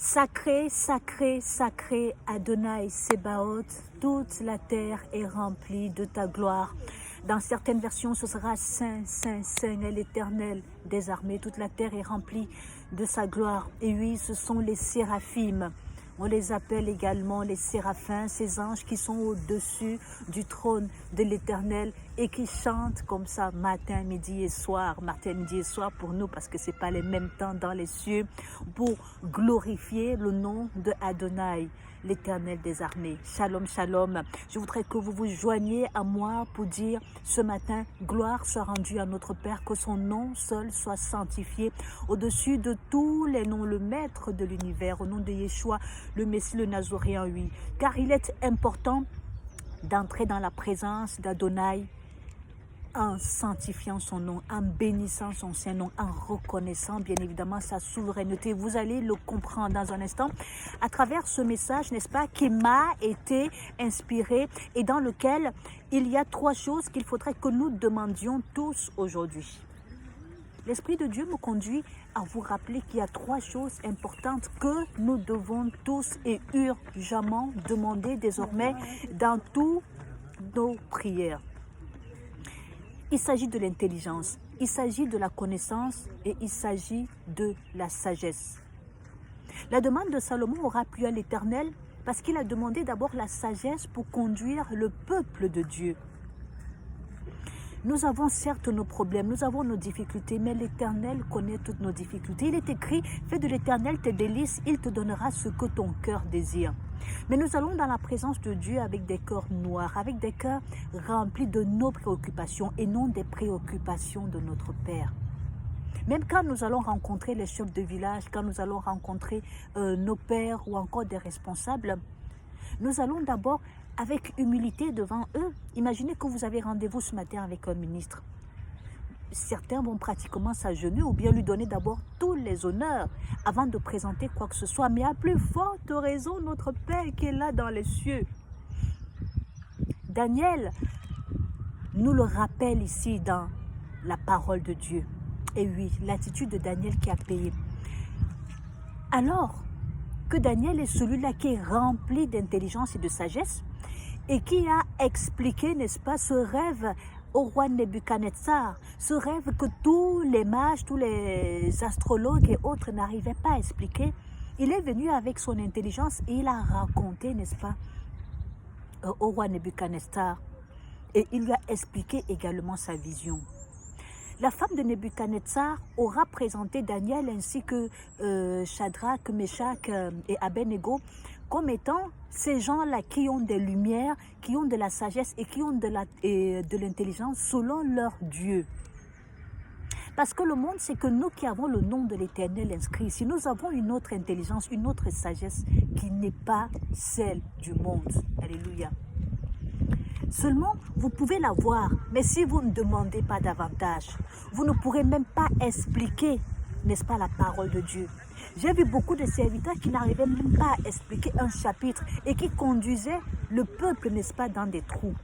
Sacré, sacré, sacré Adonai Sébaoth, toute la terre est remplie de ta gloire. Dans certaines versions, ce sera Saint, Saint, Saint est l'Éternel des armées. Toute la terre est remplie de sa gloire. Et oui, ce sont les séraphimes. On les appelle également les séraphins, ces anges qui sont au-dessus du trône de l'Éternel et qui chantent comme ça matin, midi et soir. Matin, midi et soir pour nous parce que ce n'est pas les mêmes temps dans les cieux pour glorifier le nom de Adonai, l'Éternel des armées. Shalom, shalom. Je voudrais que vous vous joigniez à moi pour dire ce matin, gloire soit rendue à notre Père, que son nom seul soit sanctifié au-dessus de tous les noms, le Maître de l'univers, au nom de Yeshua, le Messie, le Nazoréen, oui. Car il est important d'entrer dans la présence d'Adonai en sanctifiant son nom, en bénissant son Saint-Nom, en reconnaissant bien évidemment sa souveraineté. Vous allez le comprendre dans un instant à travers ce message, n'est-ce pas, qui m'a été inspiré et dans lequel il y a trois choses qu'il faudrait que nous demandions tous aujourd'hui. L'Esprit de Dieu me conduit à vous rappeler qu'il y a trois choses importantes que nous devons tous et urgemment demander désormais dans toutes nos prières. Il s'agit de l'intelligence, il s'agit de la connaissance et il s'agit de la sagesse. La demande de Salomon aura plu à l'Éternel parce qu'il a demandé d'abord la sagesse pour conduire le peuple de Dieu. Nous avons certes nos problèmes, nous avons nos difficultés, mais l'Éternel connaît toutes nos difficultés. Il est écrit, fais de l'Éternel tes délices, il te donnera ce que ton cœur désire. Mais nous allons dans la présence de Dieu avec des cœurs noirs, avec des cœurs remplis de nos préoccupations et non des préoccupations de notre Père. Même quand nous allons rencontrer les chefs de village, quand nous allons rencontrer nos pères ou encore des responsables, nous allons d'abord avec humilité devant eux. Imaginez que vous avez rendez-vous ce matin avec un ministre. Certains vont pratiquement s'agenouiller ou bien lui donner d'abord tous les honneurs avant de présenter quoi que ce soit. Mais à plus forte raison, notre Père qui est là dans les cieux. Daniel nous le rappelle ici dans la parole de Dieu. Et oui, l'attitude de Daniel qui a payé. Alors que Daniel est celui-là qui est rempli d'intelligence et de sagesse et qui a expliqué, n'est-ce pas, ce rêve au roi Nebuchadnezzar, ce rêve que tous les mages, tous les astrologues et autres n'arrivaient pas à expliquer. Il est venu avec son intelligence et il a raconté, n'est-ce pas, au roi Nebuchadnezzar et il lui a expliqué également sa vision. La femme de Nebuchadnezzar aura présenté Daniel ainsi que Shadrach, Meshach et Abednego comme étant ces gens-là qui ont des lumières, qui ont de la sagesse et qui ont de l'intelligence selon leur Dieu. Parce que le monde, c'est que nous qui avons le nom de l'Éternel inscrit ici, nous avons une autre intelligence, une autre sagesse qui n'est pas celle du monde. Alléluia. Seulement, vous pouvez la voir, mais si vous ne demandez pas davantage, vous ne pourrez même pas expliquer, n'est-ce pas, la parole de Dieu. J'ai vu beaucoup de serviteurs qui n'arrivaient même pas à expliquer un chapitre et qui conduisaient le peuple, n'est-ce pas, dans des trous.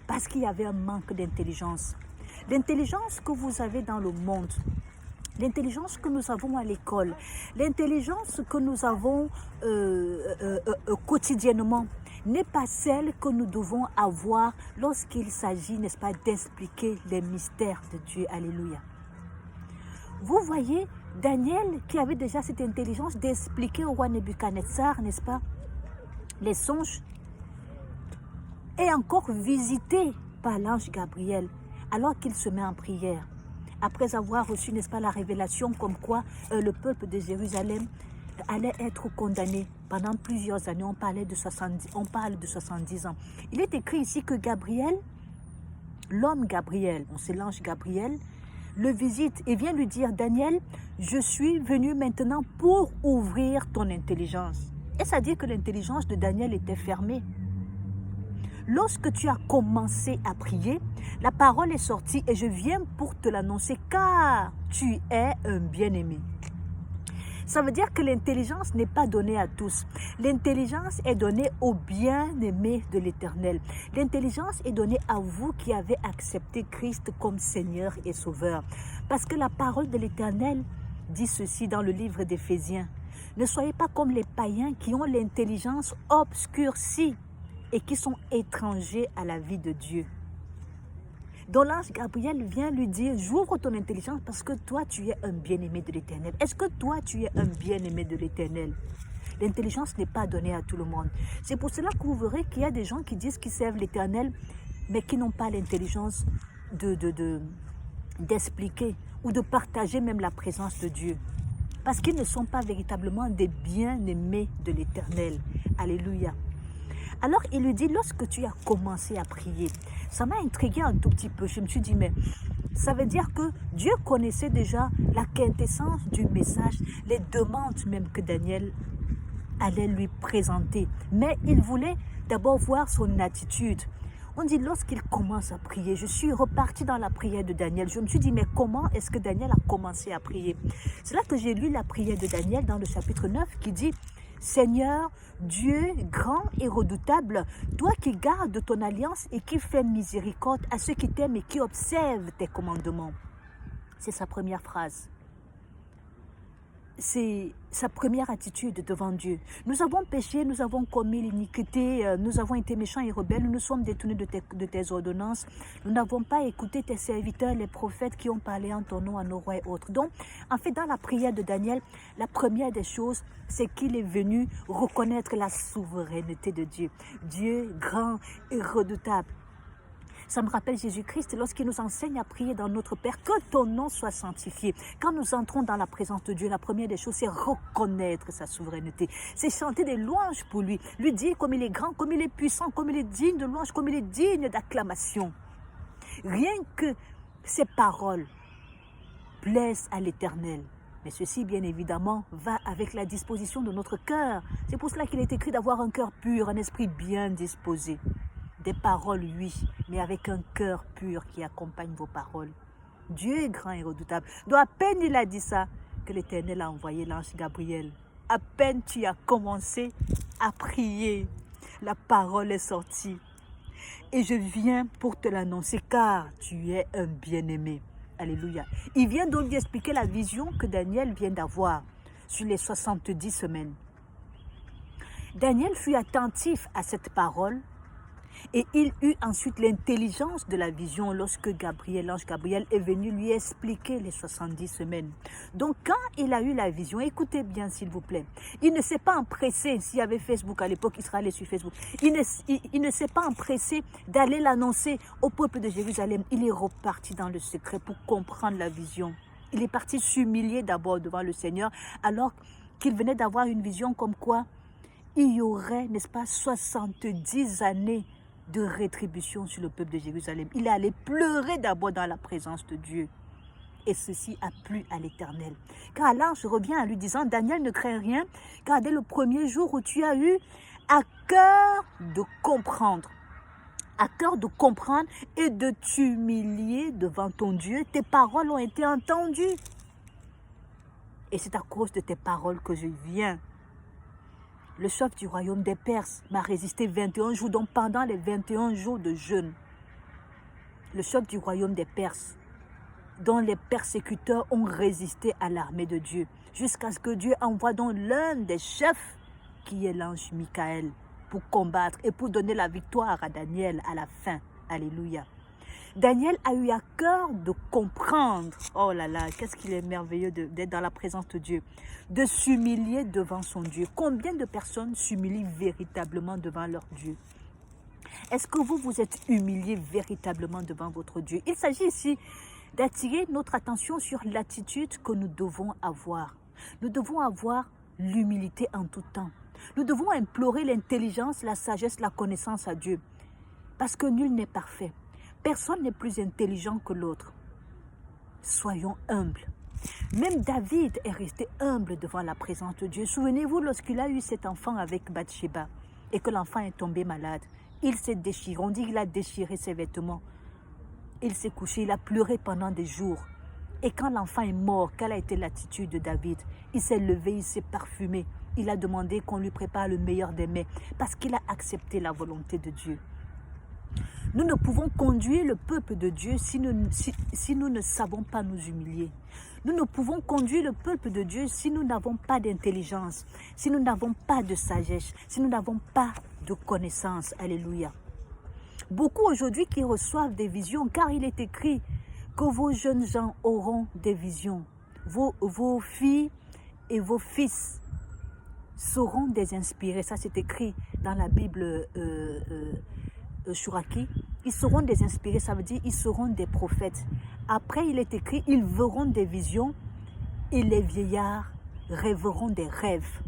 Parce qu'il y avait un manque d'intelligence. L'intelligence que vous avez dans le monde, l'intelligence que nous avons à l'école, l'intelligence que nous avons quotidiennement, n'est pas celle que nous devons avoir lorsqu'il s'agit, n'est-ce pas, d'expliquer les mystères de Dieu. Alléluia. Vous voyez, Daniel, qui avait déjà cette intelligence d'expliquer au roi Nebuchadnezzar, n'est-ce pas, les songes, est encore visité par l'ange Gabriel, alors qu'il se met en prière. Après avoir reçu, n'est-ce pas, la révélation comme quoi le peuple de Jérusalem allait être condamné pendant plusieurs années. On parle de 70 ans. Il est écrit ici que Gabriel, l'homme Gabriel, c'est l'ange Gabriel, le visite et vient lui dire, Daniel, je suis venu maintenant pour ouvrir ton intelligence. Et ça dit que l'intelligence de Daniel était fermée. Lorsque tu as commencé à prier, la parole est sortie et je viens pour te l'annoncer car tu es un bien-aimé. Ça veut dire que l'intelligence n'est pas donnée à tous. L'intelligence est donnée aux bien-aimés de l'Éternel. L'intelligence est donnée à vous qui avez accepté Christ comme Seigneur et Sauveur. Parce que la parole de l'Éternel dit ceci dans le livre d'Éphésiens. Ne soyez pas comme les païens qui ont l'intelligence obscurcie et qui sont étrangers à la vie de Dieu. Donc l'ange Gabriel vient lui dire, j'ouvre ton intelligence parce que toi, tu es un bien-aimé de l'Éternel. Est-ce que toi, tu es un bien-aimé de l'Éternel? L'intelligence n'est pas donnée à tout le monde. C'est pour cela que vous verrez qu'il y a des gens qui disent qu'ils servent l'Éternel, mais qui n'ont pas l'intelligence d'expliquer ou de partager même la présence de Dieu. Parce qu'ils ne sont pas véritablement des bien-aimés de l'Éternel. Alléluia. Alors il lui dit, lorsque tu as commencé à prier, ça m'a intrigué un tout petit peu. Je me suis dit, mais ça veut dire que Dieu connaissait déjà la quintessence du message, les demandes même que Daniel allait lui présenter. Mais il voulait d'abord voir son attitude. On dit, lorsqu'il commence à prier, je suis reparti dans la prière de Daniel. Je me suis dit, mais comment est-ce que Daniel a commencé à prier? C'est là que j'ai lu la prière de Daniel dans le chapitre 9 qui dit, Seigneur, Dieu grand et redoutable, toi qui gardes ton alliance et qui fais miséricorde à ceux qui t'aiment et qui observent tes commandements. C'est sa première phrase. C'est sa première attitude devant Dieu. Nous avons péché, nous avons commis l'iniquité, nous avons été méchants et rebelles, nous nous sommes détournés de tes ordonnances, nous n'avons pas écouté tes serviteurs, les prophètes qui ont parlé en ton nom à nos rois et autres. Donc, en fait, dans la prière de Daniel, la première des choses, c'est qu'il est venu reconnaître la souveraineté de Dieu. Dieu grand et redoutable. Ça me rappelle Jésus-Christ lorsqu'il nous enseigne à prier dans notre Père, que ton nom soit sanctifié. Quand nous entrons dans la présence de Dieu, la première des choses, c'est reconnaître sa souveraineté. C'est chanter des louanges pour lui. Lui dire comme il est grand, comme il est puissant, comme il est digne de louanges, comme il est digne d'acclamation. Rien que ces paroles plaisent à l'Éternel. Mais ceci, bien évidemment, va avec la disposition de notre cœur. C'est pour cela qu'il est écrit d'avoir un cœur pur, un esprit bien disposé. Des paroles, oui, mais avec un cœur pur qui accompagne vos paroles. Dieu est grand et redoutable. Donc à peine il a dit ça, que l'Éternel a envoyé l'ange Gabriel. À peine tu as commencé à prier, la parole est sortie. Et je viens pour te l'annoncer, car tu es un bien-aimé. Alléluia. Il vient donc lui expliquer la vision que Daniel vient d'avoir sur les 70 semaines. Daniel fut attentif à cette parole. Et il eut ensuite l'intelligence de la vision lorsque l'ange Gabriel est venu lui expliquer les 70 semaines. Donc quand il a eu la vision, écoutez bien s'il vous plaît, il ne s'est pas empressé, s'il y avait Facebook à l'époque, il serait allé sur Facebook, il ne s'est pas empressé d'aller l'annoncer au peuple de Jérusalem. Il est reparti dans le secret pour comprendre la vision. Il est parti s'humilier d'abord devant le Seigneur alors qu'il venait d'avoir une vision comme quoi il y aurait, n'est-ce pas, 70 années de rétribution sur le peuple de Jérusalem. Il est allé pleurer d'abord dans la présence de Dieu. Et ceci a plu à l'Éternel. Car l'ange revient en lui disant, Daniel, ne crains rien, car dès le premier jour où tu as eu à cœur de comprendre et de t'humilier devant ton Dieu, tes paroles ont été entendues. Et c'est à cause de tes paroles que je viens. Le chef du royaume des Perses m'a résisté 21 jours, donc pendant les 21 jours de jeûne, le chef du royaume des Perses, dont les persécuteurs ont résisté à l'armée de Dieu, jusqu'à ce que Dieu envoie donc l'un des chefs, qui est l'ange Michael, pour combattre et pour donner la victoire à Daniel à la fin. Alléluia. Daniel a eu à cœur de comprendre, oh là là, qu'est-ce qu'il est merveilleux d'être dans la présence de Dieu, de s'humilier devant son Dieu. Combien de personnes s'humilient véritablement devant leur Dieu? Est-ce que vous êtes humilié véritablement devant votre Dieu? Il s'agit ici d'attirer notre attention sur l'attitude que nous devons avoir. Nous devons avoir l'humilité en tout temps. Nous devons implorer l'intelligence, la sagesse, la connaissance à Dieu. Parce que nul n'est parfait. Personne n'est plus intelligent que l'autre. Soyons humbles. Même David est resté humble devant la présence de Dieu. Souvenez-vous lorsqu'il a eu cet enfant avec Bathsheba et que l'enfant est tombé malade. Il s'est déchiré. On dit qu'il a déchiré ses vêtements. Il s'est couché, il a pleuré pendant des jours. Et quand l'enfant est mort, quelle a été l'attitude de David? Il s'est levé, il s'est parfumé. Il a demandé qu'on lui prépare le meilleur des mets parce qu'il a accepté la volonté de Dieu. Nous ne pouvons conduire le peuple de Dieu si nous ne savons pas nous humilier. Nous ne pouvons conduire le peuple de Dieu si nous n'avons pas d'intelligence, si nous n'avons pas de sagesse, si nous n'avons pas de connaissance. Alléluia. Beaucoup aujourd'hui qui reçoivent des visions, car il est écrit que vos jeunes gens auront des visions. Vos filles et vos fils seront des inspirés. Ça, c'est écrit dans la Bible Shuraki. Ils seront des inspirés, ça veut dire ils seront des prophètes. Après, il est écrit, ils verront des visions et les vieillards rêveront des rêves.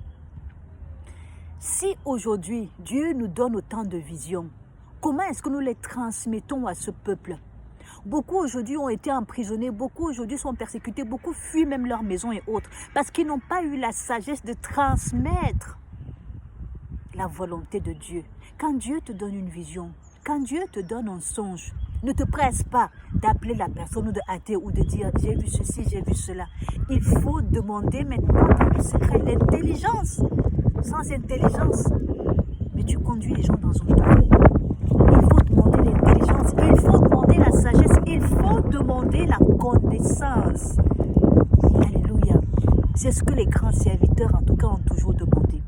Si aujourd'hui, Dieu nous donne autant de visions, comment est-ce que nous les transmettons à ce peuple? Beaucoup aujourd'hui ont été emprisonnés, beaucoup aujourd'hui sont persécutés, beaucoup fuient même leur maison et autres, parce qu'ils n'ont pas eu la sagesse de transmettre la volonté de Dieu. Quand Dieu te donne une vision, quand Dieu te donne un songe, ne te presse pas d'appeler la personne ou de hâter ou de dire « j'ai vu ceci, j'ai vu cela ». Il faut demander maintenant dans le secret l'intelligence. Sans intelligence, mais tu conduis les gens dans un trouble. Il faut demander l'intelligence, il faut demander la sagesse, il faut demander la connaissance. Alléluia. C'est ce que les grands serviteurs, en tout cas, ont toujours demandé.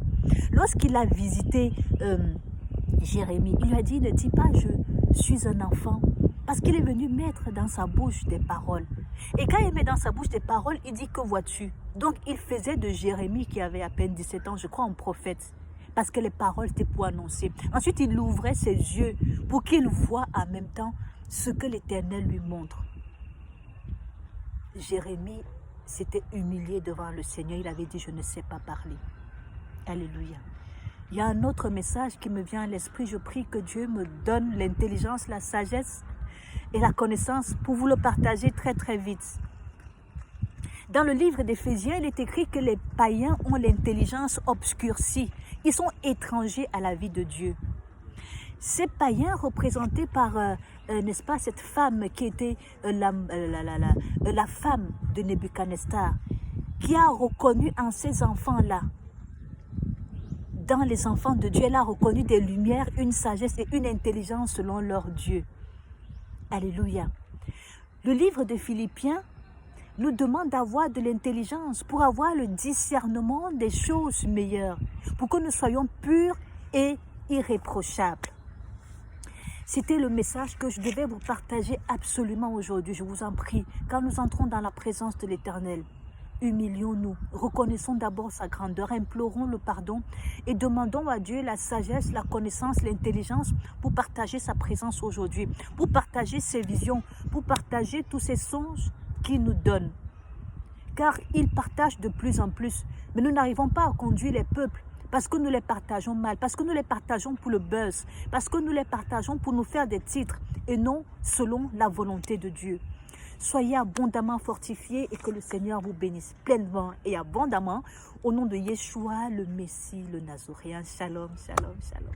Lorsqu'il a visité Jérémie, il lui a dit, ne dis pas je suis un enfant, parce qu'il est venu mettre dans sa bouche des paroles. Et quand il met dans sa bouche des paroles, il dit, que vois-tu? Donc il faisait de Jérémie, qui avait à peine 17 ans, je crois, un prophète, parce que les paroles étaient pour annoncer. Ensuite, il ouvrait ses yeux pour qu'il voie en même temps ce que l'Éternel lui montre. Jérémie s'était humilié devant le Seigneur, il avait dit, je ne sais pas parler. Alléluia. Il y a un autre message qui me vient à l'esprit. Je prie que Dieu me donne l'intelligence, la sagesse et la connaissance pour vous le partager très très vite. Dans le livre d'Éphésiens, il est écrit que les païens ont l'intelligence obscurcie. Ils sont étrangers à la vie de Dieu. Ces païens représentés par, n'est-ce pas, cette femme qui était la femme de Nebuchadnezzar, qui a reconnu en ces enfants-là, dans les enfants de Dieu, elle a reconnu des lumières, une sagesse et une intelligence selon leur Dieu. Alléluia. Le livre de Philippiens nous demande d'avoir de l'intelligence pour avoir le discernement des choses meilleures, pour que nous soyons purs et irréprochables. C'était le message que je devais vous partager absolument aujourd'hui. Je vous en prie, quand nous entrons dans la présence de l'Éternel, humilions-nous, reconnaissons d'abord sa grandeur, implorons le pardon et demandons à Dieu la sagesse, la connaissance, l'intelligence pour partager sa présence aujourd'hui, pour partager ses visions, pour partager tous ces songes qu'il nous donne. Car il partage de plus en plus, mais nous n'arrivons pas à conduire les peuples parce que nous les partageons mal, parce que nous les partageons pour le buzz, parce que nous les partageons pour nous faire des titres et non selon la volonté de Dieu. Soyez abondamment fortifiés et que le Seigneur vous bénisse pleinement et abondamment au nom de Yeshua, le Messie, le Nazoréen. Shalom, shalom, shalom.